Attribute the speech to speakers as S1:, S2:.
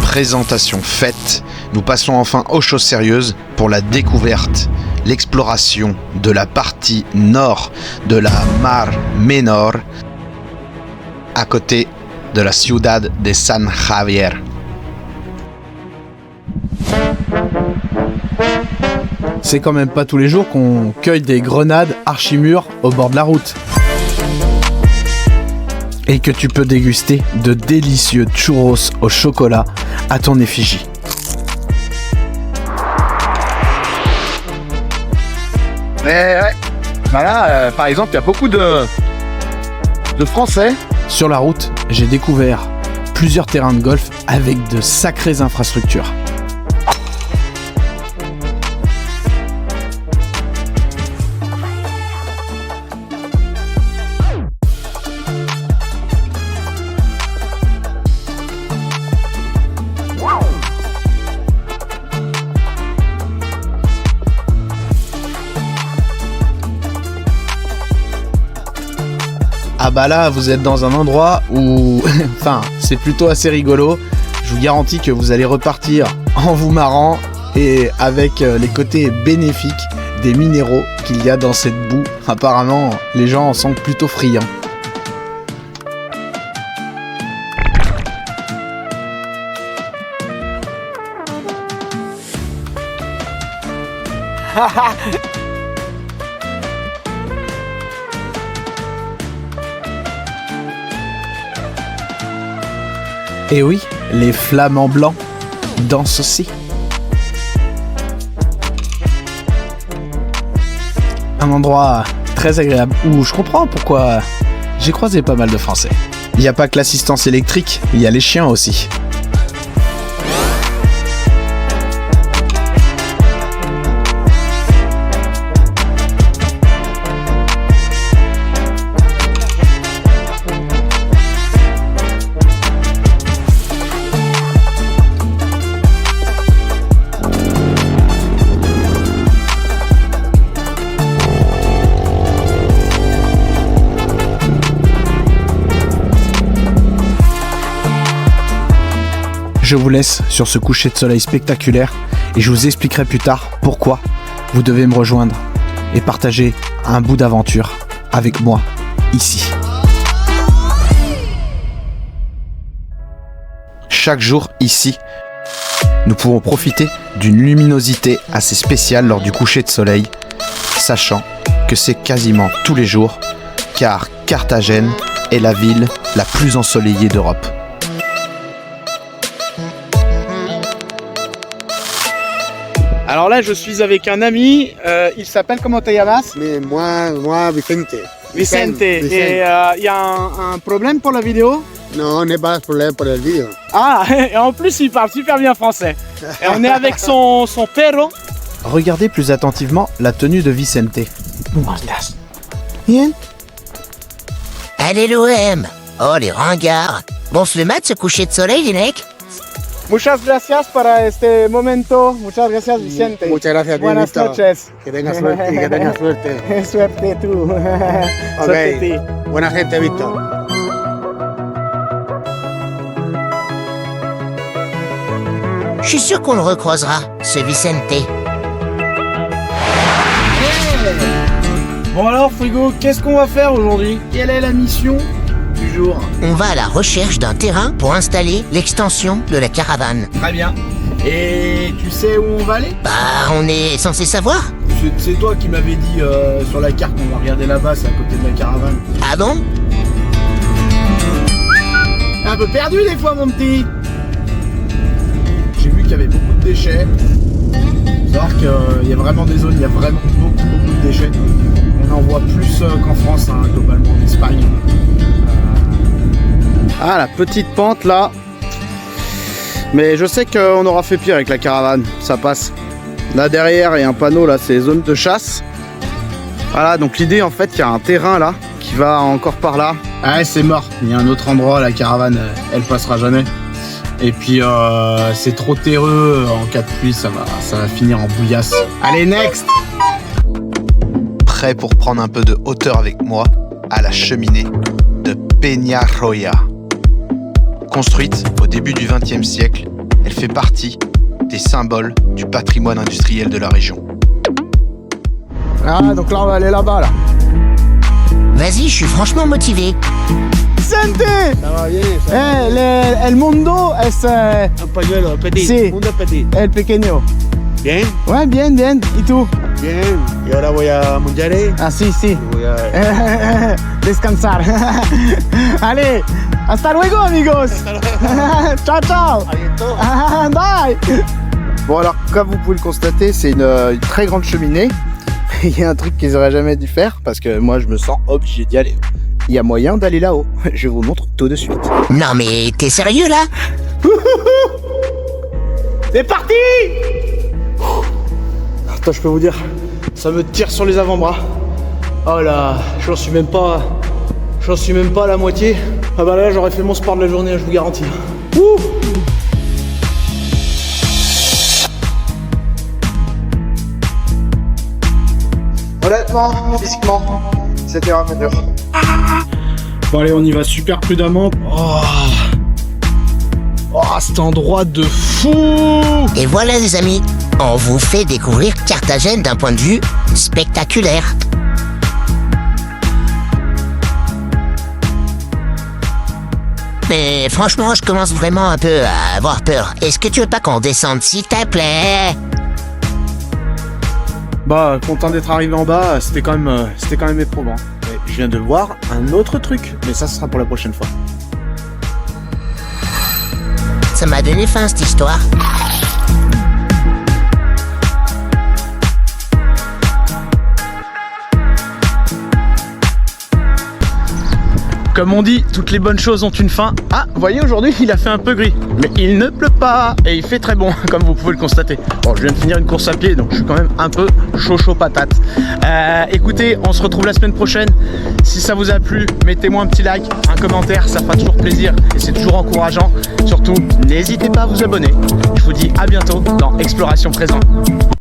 S1: présentation faite, nous passons enfin aux choses sérieuses pour la découverte, l'exploration de la partie nord de la Mar Menor, à côté de la Ciudad de San Javier.
S2: C'est quand même pas tous les jours qu'on cueille des grenades archimûres au bord de la route. Et que tu peux déguster de délicieux churros au chocolat à ton effigie.
S3: Ouais. Bah là, par exemple, il y a beaucoup de Français.
S2: Sur la route, j'ai découvert plusieurs terrains de golf avec de sacrées infrastructures. Ah bah là, vous êtes dans un endroit où... enfin, c'est plutôt assez rigolo. Je vous garantis que vous allez repartir en vous marrant et avec les côtés bénéfiques des minéraux qu'il y a dans cette boue. Apparemment, les gens en sont plutôt friands. Et oui, les flamants blancs dansent aussi. Un endroit très agréable où je comprends pourquoi j'ai croisé pas mal de Français. Il n'y a pas que l'assistance électrique, il y a les chiens aussi. Je vous laisse sur ce coucher de soleil spectaculaire et je vous expliquerai plus tard pourquoi vous devez me rejoindre et partager un bout d'aventure avec moi ici. Chaque jour ici, nous pouvons profiter d'une luminosité assez spéciale lors du coucher de soleil, sachant que c'est quasiment tous les jours, car Carthagène est la ville la plus ensoleillée d'Europe. Alors là, je suis avec un ami, il s'appelle, comment te llamas?
S4: Mais moi, Vicente.
S2: Vicente. Et il y a un problème pour la vidéo?
S4: Non, n'est pas de problème pour la vidéo.
S2: Ah, et en plus, il parle super bien français. Et on est avec son perro. Regardez plus attentivement la tenue de Vicente.
S4: Bien.
S5: Allez l'OM. Oh, les ringards. Bon, se le match, ce coucher de soleil, les mecs.
S2: Muchas gracias para este momento. Muchas gracias, Vicente.
S4: Muchas gracias a ti,
S2: Buenas
S4: Víctor.
S2: noches.
S4: Que tengas suerte y que tengas suerte.
S2: Suerte tú. Suerte a ti.
S4: Buena gente, Víctor.
S5: Je suis sûr qu'on le recroisera, ce Vicente.
S2: Bon alors, Frigo, qu'est-ce qu'on va faire aujourd'hui? Quelle est la mission du jour?
S5: On va à la recherche d'un terrain pour installer l'extension de la caravane.
S2: Très bien. Et tu sais où on va aller?
S5: Bah, on est censé savoir.
S2: C'est toi qui m'avais dit sur la carte qu'on va regarder là-bas, c'est à côté de la caravane.
S5: Ah bon?
S2: Un peu perdu des fois, mon petit. J'ai vu qu'il y avait beaucoup de déchets. Faut savoir qu'il y a vraiment des zones, il y a vraiment beaucoup de déchets. On en voit plus qu'en France, hein, globalement, en Espagne. Ah, la petite pente là. Mais je sais qu'on aura fait pire avec la caravane, ça passe. Là derrière, il y a un panneau, là, c'est zone de chasse. Voilà, donc l'idée en fait, il y a un terrain là qui va encore par là. Ah, c'est mort. Il y a un autre endroit, la caravane, elle passera jamais. Et puis c'est trop terreux, en cas de pluie, ça va finir en bouillasse. Allez, next! Prêt pour prendre un peu de hauteur avec moi à la cheminée de Peñarroya. Construite au début du XXe siècle,
S1: fait partie des symboles du patrimoine industriel de la région.
S2: Ah, donc là, on va aller là-bas, là.
S5: Vas-y, je suis franchement motivé.
S2: Sente!
S4: Ça va bien, ça va bien.
S2: El mundo es
S4: Un pañuelo, petit.
S2: Sí.
S4: Mundo petit.
S2: el pequeño.
S4: Bien,
S2: Ouais, bien, bien. ¿Y tú?
S4: bien. Y ahora voy a Munjare.
S2: Ah, sí, sí.
S4: Voy a...
S2: Descansar. Allez, hasta luego, amigos. Ciao, ciao.
S4: A bientôt.
S2: Bye. Bon, alors, comme vous pouvez le constater, c'est une très grande cheminée. Il y a un truc qu'ils auraient jamais dû faire parce que moi, je me sens obligé d'y aller. Il y a moyen d'aller là-haut. Je vous montre tout de suite.
S5: Non mais t'es sérieux là?
S2: C'est parti! Attends, je peux vous dire, ça me tire sur les avant-bras. Oh là, j'en suis même pas à la moitié. Ah bah là, j'aurais fait mon sport de la journée, je vous garantis. Ouh! Honnêtement, physiquement, c'était vraiment dur. Bon allez, on y va super prudemment. Oh, cet endroit de fou!
S5: Et voilà les amis, on vous fait découvrir Carthagène d'un point de vue spectaculaire. Mais franchement, je commence vraiment un peu à avoir peur. Est-ce que tu veux pas qu'on descende s'il te plaît?
S2: Bah, content d'être arrivé en bas, c'était quand même éprouvant. Et je viens de voir un autre truc, mais ça, ce sera pour la prochaine fois.
S5: Ça m'a donné faim cette histoire.
S2: Comme on dit, toutes les bonnes choses ont une fin. Ah, vous voyez, aujourd'hui, il a fait un peu gris. Mais il ne pleut pas et il fait très bon, comme vous pouvez le constater. Bon, je viens de finir une course à pied, donc je suis quand même un peu chaud patate. Écoutez, on se retrouve la semaine prochaine. Si ça vous a plu, mettez-moi un petit like, un commentaire, ça fera toujours plaisir et c'est toujours encourageant. Surtout, n'hésitez pas à vous abonner. Je vous dis à bientôt dans Exploration Présent.